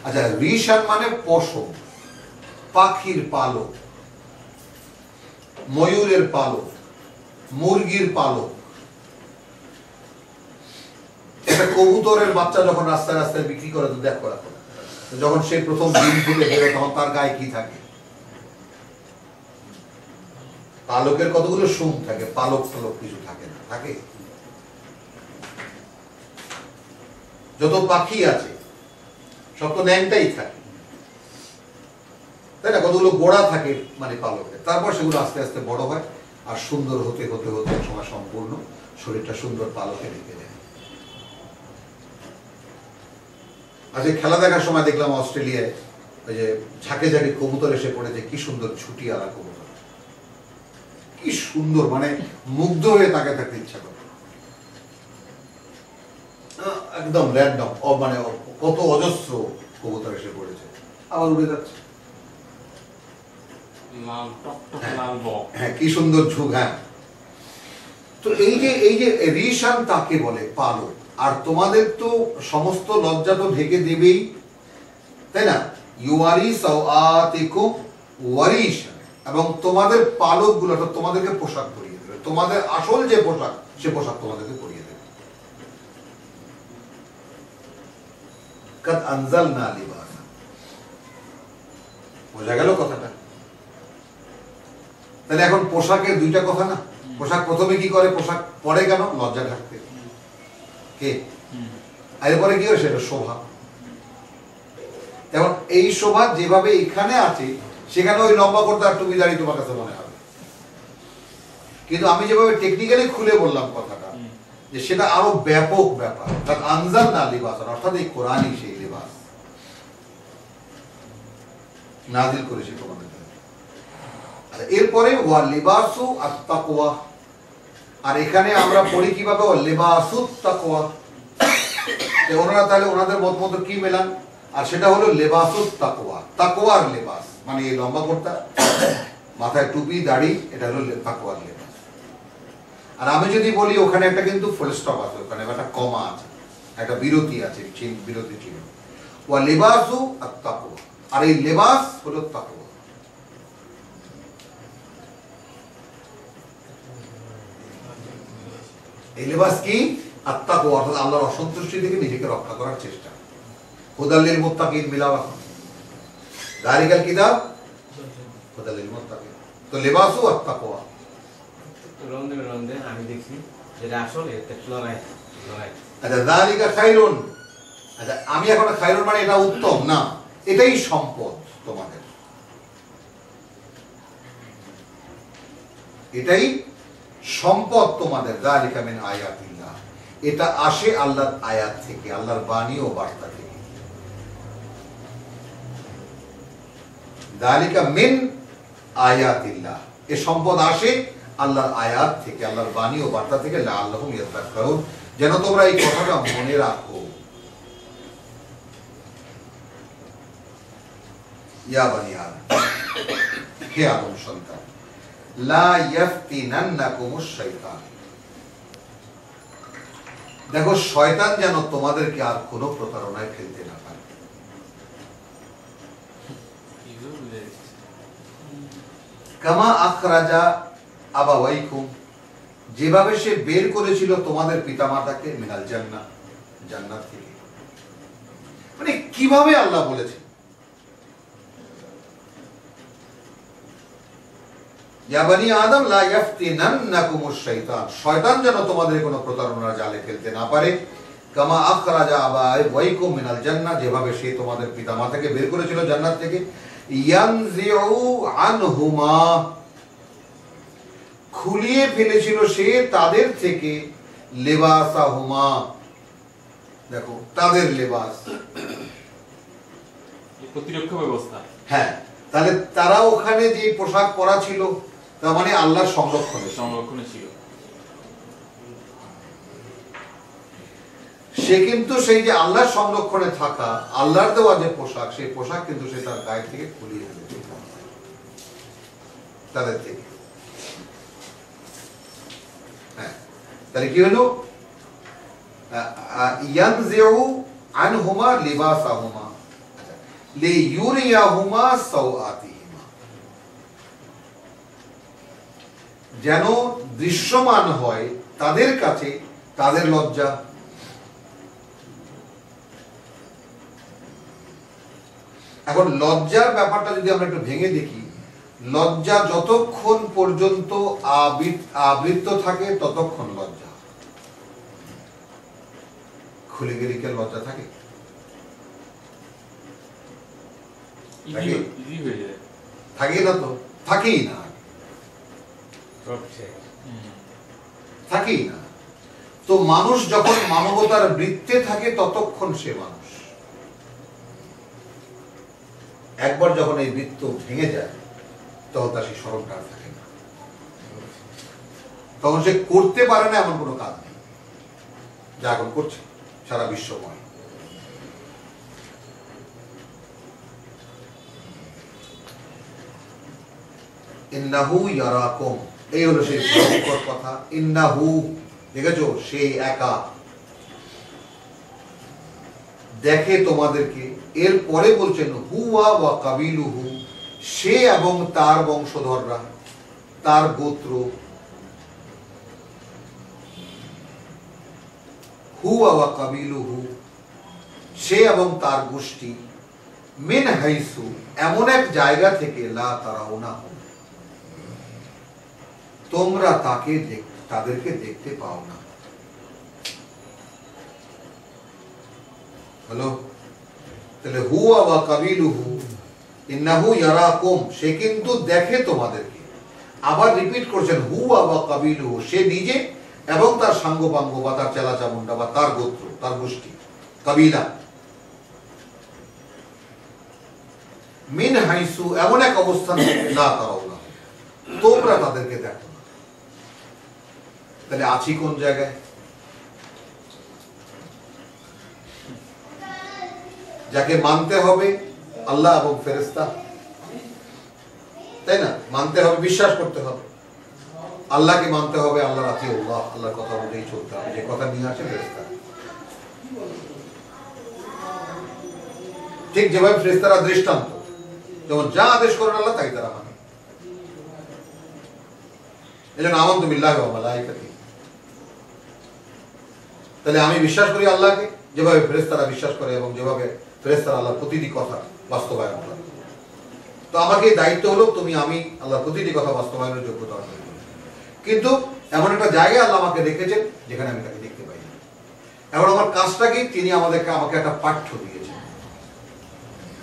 আচ্ছা, রিশান মানে পশম, পাখির পালক, ময়ূরের পালক, মুরগির পালক। একটা কবুতরের বাচ্চা যখন রাস্তায় রাস্তায় বিক্রি করে তো দেখো, যখন সে প্রথম ডিম থেকে বেরোয় তখন তার গায়ে কি থাকে? পালকের কতগুলো শুম থাকে, পালক পালক কিছু থাকে না, থাকে? যত পাখি আছে সব তো ন্যাংটাই থাকে, তাই না? কতগুলো গোড়া থাকে মানে পালকের, তারপর সেগুলো আস্তে আস্তে বড় হয় আর সুন্দর হতে হতে হতে সময় সম্পূর্ণ শরীরটা সুন্দর পালকে ঢেকে দেয়। আজকে খেলা দেখার সময় দেখলাম অস্ট্রেলিয়ায় ওই যে ঝাঁকে ঝাঁকে কবুতর এসে পড়েছে, কি সুন্দর ছুটি আলা কবুতর, কি সুন্দর, মানে মুগ্ধ হয়ে তাকে থাকতে ইচ্ছা করে। একদম র্যান্ডম, মানে কত অজস্র কবুতর এসে পড়েছে, আবার উড়ে যাচ্ছে। লাল টকটকে লাল বক, হ্যাঁ, কি সুন্দর ঝুঁক। হ্যাঁ, তো এই যে রিশান তাকে বলে পালক। আর তোমাদের তো সমস্ত লজ্জা তো ঢেকে দেবেই, তাই না? ইউয়ারি সাওআতিকুম ওয়ারিশান, এবং তোমাদের পালক গুলো তোমাদেরকে পোশাক পরিয়ে দেবে, তোমাদের আসল যে পোশাক সে পোশাক তোমাদেরকে পরিয়ে দেবে। কাদ আনজালনা লিবাসা, বোঝা গেল কথাটা? তাহলে এখন পোশাকের দুইটা কথা না? পোশাক প্রথমে কি করে? পোশাক পরে কেন? লজ্জা ঢাকতে। কে? এরপরে কি হয়? সেটা শোভা। যেমন এই শোভা যেভাবে এখানে আছে সেখানে ওই লম্বা করতে আর টুপি দাঁড়িয়ে তোমার কাছে মনে হবে, কিন্তু আমি যেভাবে টেকনিক্যালি খুলে বললাম কথাটা, যে সেটা আরো ব্যাপক ব্যাপার। কারণ আনজালনা লিবাসান, অর্থাৎ এই কোরআনই সেই লিবাস, নাজিল করেছি তোমাদের জন্য। এরপরে ওয়া লিবাসু আত-তাকওয়া, আর এখানে আমরা পড়ি কিভাবে? ওয়া লিবাসুত তাকওয়া। ওনারা তাহলে ওনাদের মত মতো কি মেলান? আর সেটা হলো লিবাসুত তাকওয়া, তাকওয়ার লিবাস, মানে এই লম্বা কুর্তা, মাথায় টুপি দাড়ি, এটা হলো তাকওয়ার লিবাস। আর আমি যদি বলি ওখানে একটা কিন্তু ফুল স্টপ আছে, ওখানে একটা কমা আছে, একটা বিরতি আছে, বিরতি ছিল। ওয়া লিবাসু আত-তাকওয়া, আর এই লিবাস হলো তাকওয়া। এই লিবাস কি? আত-তাকওয়া, অর্থাৎ আল্লাহর অসন্তুষ্টি থেকে নিজেকে রক্ষা করার চেষ্টা। হুদাল লিল মুত্তাকিন মিলাওয়া, যালিকাল কিতাব হুদাল লিল মুত্তাকিন। তো লিবাসু আত-তাকওয়া। রমজান আমি দেখছি যেটা আসলে লড়াই। আচ্ছা, যালিকা খায়রুন। আচ্ছা, আমি এখন খায়রুন মানে এটা উত্তম না, এটাই সম্পদ তোমাদের, এটাই সম্পদ তোমাদের। যালিকা মিন আয়াতিল্লাহ, এটা আসে আল্লাহর আয়াত থেকে, আল্লাহর বাণী ও বার্তা থেকে। যালিকা মিন আয়াতিল্লাহ, এই সম্পদ আসে আল্লাহর আয়াত থেকে, আল্লাহর বাণী ও বার্তা থেকে। লাআল্লাহুম ইয়াযাক্কারুন, যেন তোমরা এই কথাটা মনে রাখো। ইয়া বানি আদম, হে আদম সন্তান, লা ইয়াফতিনান্নাকুমুশ শাইতান, দেখো শয়তান যেন তোমাদেরকে আর কোনো প্রতারণায় ফেলতে না পারে। কামা আখরাজা আবাওয়াইকুম, যেভাবে সে বের করেছিল তোমাদের পিতামাতাকে, মিনাল জান্নাহ, জান্নাত থেকে। মানে কিভাবে আল্লাহ বলেছে, ইয়া বানি আদম লা ইয়াফতিনান্নাকুমুশ শাইতান, শয়তান যেন তোমাদের কোনো প্রতারণার জালে ফেলতে না পারে। কামা আখরাজা আবাওয়াইকুম মিনাল জান্নাহ, যেভাবে সে তোমাদের পিতামাতাকে বের করেছিল জান্নাত থেকে। ইয়ানজিউ আনহুমা, খুলিয়ে ফেলেছিল সে তাদের থেকে, লিবাসাহুমা, দেখো তাদের লেবাস, প্রতিরক্ষা ব্যবস্থা। হ্যাঁ, তাহলে তারা ওখানে যে পোশাক পরা ছিল তার মানে আল্লাহর সংরক্ষণে ছিল। সে কিন্তু সেই যে আল্লাহর সংরক্ষণে থাকা, আল্লাহর দেওয়া যে পোশাক, সেই পোশাক কিন্তু সে তার গায়ে থেকে খুলিয়ে ফেলেছে তাদের থেকে। হ্যাঁ, তাহলে কি হলো? ইয়ানজিউ আনহুমা লিবাসাহুমা লিইউরিয়াহুমা সাওআতিহিমা, যেন দৃশ্যমান হয় তাদের কাছে তাদের লজ্জা। এখন লজ্জার ব্যাপারটা যদি আমরা একটু ভেঙে দেখি, লজ্জা যতক্ষণ পর্যন্ত আবৃত থাকে ততক্ষণ লজ্জা। খুলে গেলে কি লজ্জা থাকে? থাকে না তো, থাকেই না, থাকেই না। তো মানুষ যখন মানবতার বৃত্তে থাকে ততক্ষণ সে মানুষ। একবার যখন এই বৃত্ত ভেঙে যায় তখন তার সেই স্মরণটা আর থাকে না, তখন সে করতে পারে না এমন কোনো কাজ নেই যা এখন করছে সারা বিশ্বময়। ইন্নাহু ইয়ারাকুম, এই হলো সেই ভয়ঙ্কর কথা। ইন্নাহু, দেখেছো, সে একা দেখে তোমাদেরকে। এর পরে বলছেন হুয়া ওয়া কাবিলুহু, সে এবং তার বংশধররা, তার গোত্র। হুয়া ওয়া কাবিলুহু, সে এবং তার গোষ্ঠী। মিন হাইসু, এমন এক জায়গা থেকে, লা তারাউনাহু, তোমরা তাদেরকে দেখতে পাও না। হলো, তাহলে হুয়া ওয়া কাবিলুহু ইন্নাহু ইয়ারাকুম, সে কিন্তু দেখে তোমাদেরকে। আবার রিপিট করছেন হুয়া ওয়া কাবিলুহু, সে নিজে এবং তার সাঙ্গপাঙ্গ বা তার চেলা চামুন্ডা বা তার গোত্র, তার গোষ্ঠী, কাবিলা। মিন হাইসু, এমন এক অবস্থান থেকে, লা তারাউনা, তোমরা তাদেরকে দেখো না। তাহলে আছি কোন জায়গায়? যাকে মানতে হবে আল্লাহ এবং ফেরেশতা, তাই না? মানতে হবে, বিশ্বাস করতে হবে, আল্লাহকে মানতে হবে, আল্লাহর আতিউল্লাহ, আল্লাহর কথা অনুযায়ী চলতে হবে, যে কথা নিয়ে আসে ফেরেশতা। ঠিক যেভাবে ফেরেশতারা দৃষ্টান্ত, যেমন যা আদেশ করেন আল্লাহ তাই তারা মানে। এজন্য আমানতু বিল্লাহি ওয়া মালাইকাতিহি, তাহলে আমি বিশ্বাস করি আল্লাহকে যেভাবে ফেরেশতারা বিশ্বাস করে এবং যেভাবে ফেরেশতারা আল্লাহর প্রতিটি কথা বাস্তবায়ন করে। তো আমাকে দায়িত্ব হলো আমি আল্লাহর প্রতিটি কথা বাস্তবায়নের যোগ্যতা অর্জন করি। কিন্তু এমন একটা জায়গায় আল্লাহ আমাকে রেখেছেন যেখানে আমি তাকে দেখতে পাই না। এখন আমার কাজটা কি? তিনি আমাকে একটা পাঠ্য দিয়েছেন,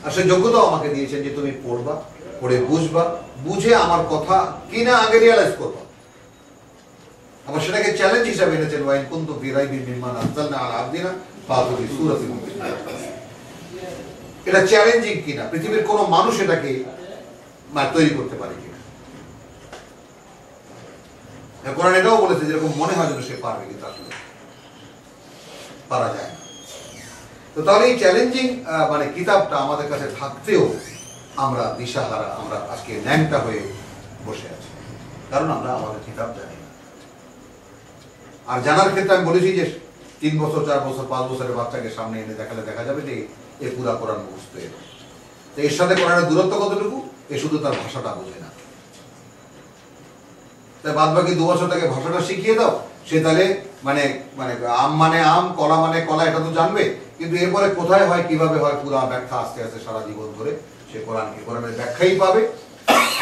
আর সেই যোগ্যতাও আমাকে দিয়েছেন যে তুমি পড়বা, পড়ে বুঝবা, বুঝে আমার কথা কিনা আগে রিয়ালাইজ করবা। আবার সেটাকে চ্যালেঞ্জ হিসাবে এনেছেন, ওয়াইন কুনতু ফি রাইবিন মিম্মা নাযালনা আলা আবদিনা ফাতু বিসূরাতিন মিন মিসলিহি। এটা চ্যালেঞ্জিং কিনা, পৃথিবীর কোন মানুষ এটাকে তৈরি করতে পারে কিনা। কোরআন এটাও বলেছে যেরকম মনে হয় যেন সে পারবে, কিন্তু আসলে পারা যায় না। তো তাহলে এই চ্যালেঞ্জিং কিতাবটা আমাদের কাছে থাকতেও আমরা দিশাহারা, আমরা আজকে ন্যাংটা হয়ে বসে আছি, কারণ আমরা আমাদের কিতাব জানি না। আর জানার ক্ষেত্রে আমি বলেছি যে 3 বছর 4 বছর 5 বছরের বাচ্চাকে সামনে এনে দেখালে দেখা যাবে যে এ পুরা কোরআন মুখস্থ। তো এর সাথে কোরআনের দূরত্ব কতটুকু? এ শুধু তার ভাষাটা বোঝে না। তাই বাদ বাকি 2 বছর তাকে ভাষাটা শিখিয়ে দাও, সে তাহলে আম মানে আম, কলা মানে কলা, এটা তো জানবে, কিন্তু এরপরে কোথায় হয়, কিভাবে হয়, পুরা ব্যাখ্যা আস্তে আস্তে সারা জীবন ধরে সে কোরআনের ব্যাখ্যাই পাবে,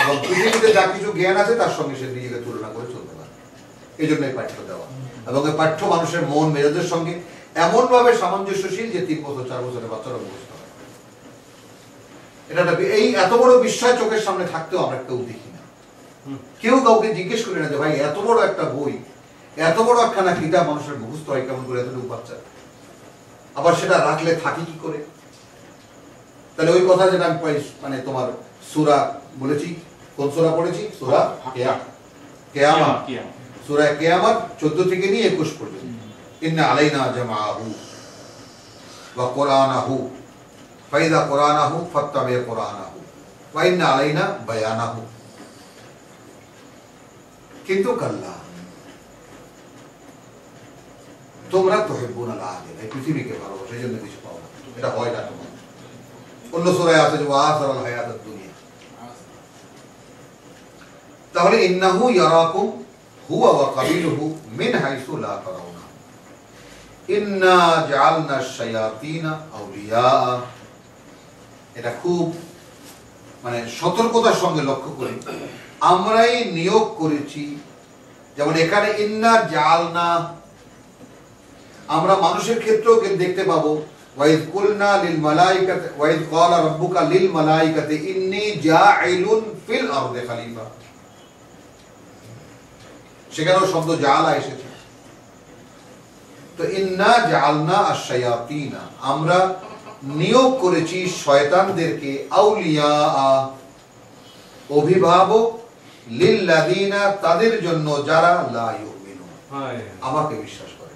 এবং পৃথিবীতে যা কিছু জ্ঞান আছে তার সঙ্গে সে নিজেকে তুলনা করে চলতে পারে। এই জন্য এই পাঠ্য দেওয়া, এবং এই পাঠ্য মানুষের মন মেজাজের সঙ্গে এমন ভাবে সামঞ্জস্যশীল যে 3 বছর 4 বছরের বাচ্চারা মুখস্থ হয়। এটা এই এত বড় বিস্ময় চোখের সামনে থাকতেও আমরা কেউ দেখি না। কেউ কাউকে জিজ্ঞেস করি না যে ভাই এত বড় একটা বই, এত বড় একখানা কিতাব মানুষের মুখস্থ হয় কেমন করে এতটুকু বাচ্চা, আবার সেটা রাখলে থাকি কি করে? তাহলে ওই কথা যেটা আমি মানে তোমার সূরা বলেছি, কোন সূরা পড়েছি? সূরা কিয়ামত, সূরা কিয়ামত 14 থেকে নিয়ে 21 পর্যন্ত। ইন্না আলাইনা জামাআহু ওয়া কুরআনাহু ফাইদা কুরআনাহু ফাত্তাবি কুরআনাহু ওয়া ইন্না আলাইনা বায়ানাহু। কিন্তু কাল্লা তোমরা তুহিব্বুনাল আদিলা, এই পৃথিবীকে ভালোবাসো, এই জন্য কিছু পাও না, এটা হয় না তোমার। অন্য সূরায় আছে যে ওয়াসারাল হায়াতাদ দুনিয়া। তাহলে ইন্নাহু ইয়ারাকুম হুয়া ওয়া কাবিলুহু মিন হাইসু লা তারাউনা ইন্না জাআলনা আশ-শায়াতিনা আউলিয়া। এটা খুব মানে সতর্কতার সঙ্গে লক্ষ্য করি, আমরাই নিয়োগ করেছি। যেমন এখানে ইন্না জাআলনা, আমরা মানুষের ক্ষেত্রেও দেখতে পাবো ওয়াইদ কুলনা লিল মালাইকাতি ওয়াইদ ক্বালা রাব্বুকা লিল মালাইকাতি ইন্নী জাঈলুন ফিল আরদি খলিফা, সেখানেও শব্দ জাআলা এসেছে। তো ইন্না জাআলনা আশ-শায়াতিনা, আমরা নিয়োগ করেছি শয়তানদেরকে আউলিয়া, অভিভাবক, লিল্লাযিনা, তাদের জন্য যারা লা ইউমিনুন, আমাকে বিশ্বাস করে।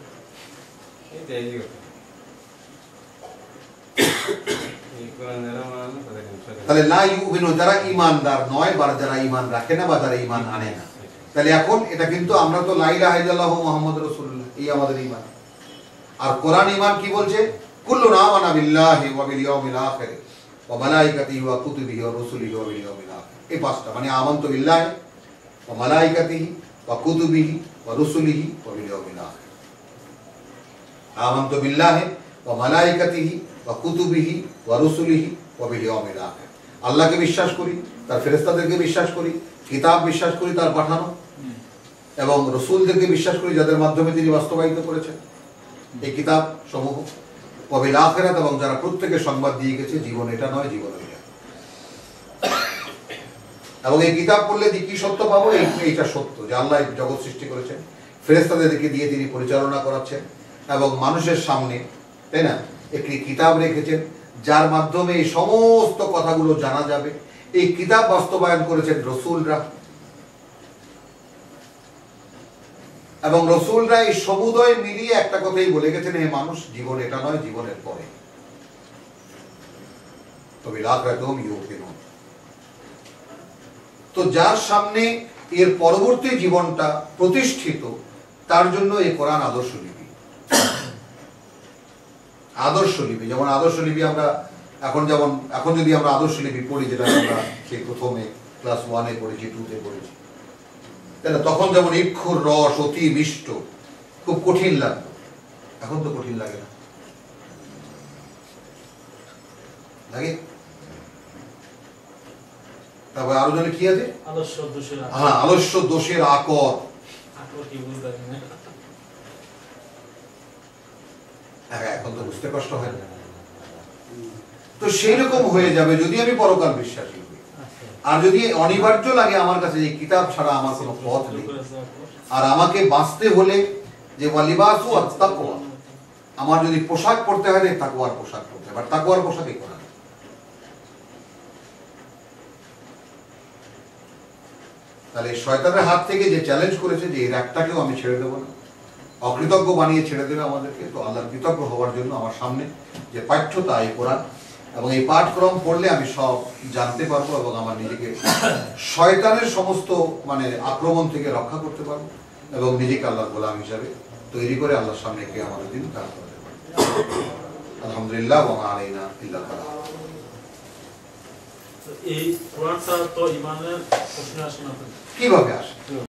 তাহলে লা ইউমিনুন যারা ঈমানদার নয়, বা যারা ঈমান রাখে না, বা যারা ঈমান আনে না। তাহলে এখন এটা কিন্তু আমরা তো লা ইলাহা ইল্লাল্লাহু মুহাম্মাদুর রাসূলুল্লাহ, এই আমাদের ঈমান। আর কোরআন ঈমান কি বলছে? কুল্লুন আমানা বিল্লাহি ওয়া বিল ইয়াউমিল আখির ওয়া মালাইকাতিহি ওয়া কুতুবিহি ওয়া রুসুলিহি ওয়া বিল ইয়াউমিল আখির। এই পাঁচটা মানে আমানতু বিল্লাহি ওয়া মালাইকাতিহি ওয়া কুতুবিহি ওয়া রুসুলিহি ওয়া বিল ইয়াউমিল আখির। আমানতু বিল্লাহি ওয়া মালাইকাতিহি ওয়া কুতুবিহি ওয়া রুসুলিহি ওয়া বিল ইয়াউমিল আখির। আল্লাহকে বিশ্বাস করি, তার ফেরেশতাদেরকে বিশ্বাস করি, কিতাব বিশ্বাস করি তার পাঠানো, এবং রাসূলদেরকে বিশ্বাস করি যাদের মাধ্যমে তিনি বাস্তবায়িত করেছেন এই কিতাব সমূহ, ওয়া বিল আখিরাত, এবং যারা প্রত্যেকে সংবাদ দিয়ে গেছে জীবন এটা নয় জীবন এটা। এবং এই কিতাব পড়লে যে কি সত্য পাবো, এইটা সত্য যে আল্লাহ জগৎ সৃষ্টি করেছেন, ফেরেশতাদেরকে দিয়ে তিনি পরিচালনা করাচ্ছেন, এবং মানুষের সামনে, তাই না, একটি কিতাব রেখেছেন যার মাধ্যমে এই সমস্ত কথাগুলো জানা যাবে। এই কিতাব বাস্তবায়ন করেছেন রাসূলরা, এবং রাসূলরা এই সমুদয় মিলিয়ে একটা কথাই বলে গেছেন, হে মানুষ, জীবন এটা নয় জীবনের পরে। তবে লাখরাতুম ইউকিনুন, তো যার সামনে এর পরবর্তী জীবনটা প্রতিষ্ঠিত, তার জন্য এই কোরআন আদর্শ লিপি। আদর্শ লিপি, যেমন আদর্শ লিপি আমরা এখন যদি আমরা আদর্শ লিপি পড়ি, যেটা আমরা সেই প্রথমে ক্লাস 1-এ পড়েছি, 2-তে পড়েছি, তাই না, তখন যেমন ইক্ষুর রস অতি মিষ্ট, খুব কঠিন লাগতো, এখন তো কঠিন লাগে না, লাগে? তারপর আরো জনে কি আছে? হ্যাঁ, আলস্য দোষের আকর। এখন তো বুঝতে কষ্ট হয় না। তো সেই রকম হয়ে যাবে যদি আমি পরকাল বিশ্বাসী হই। আর যদি অনিবার্য লাগে আমার কাছে এই কিতাব ছাড়া আমার কোনো পথ নেই, আর আমাকে বাঁচতে হলে যে ওয়ালিবাসু আত-তাকওয়া, আমার যদি পোশাক পরতে হয় তাকওয়ার পোশাক পরতে হবে, আর তাকওয়ার পোশাকই কোরআন। তাহলে শয়তানের হাত থেকে যে চ্যালেঞ্জ করেছে যে এর একটাকেও আমি ছেড়ে দেবো না, অকৃতজ্ঞ বানিয়ে ছেড়ে দেবে আমাদেরকে, তো আল্লাহর কৃতজ্ঞ হওয়ার জন্য আমার সামনে যে পাঠ্যতা এই কোরআন, এবং এই পাঠক্রম পড়লে আমি সব জানতে পারবো, এবং আমার নিজেকে শয়তানের সমস্ত মানে আক্রমণ থেকে রক্ষা করতে পারবো, এবং নিজেকে আল্লাহর গোলাম হিসাবে তৈরি করে আল্লাহর সামনে কে আমাদের দিন দাঁড় করতে পারবো। আলহামদুলিল্লাহ, ওয়া মা আলাইনা ইল্লাল বালাগ। এই কোরআন ছাড়া তো ঈমানের প্রশ্ন আসে না, কিভাবে আসে?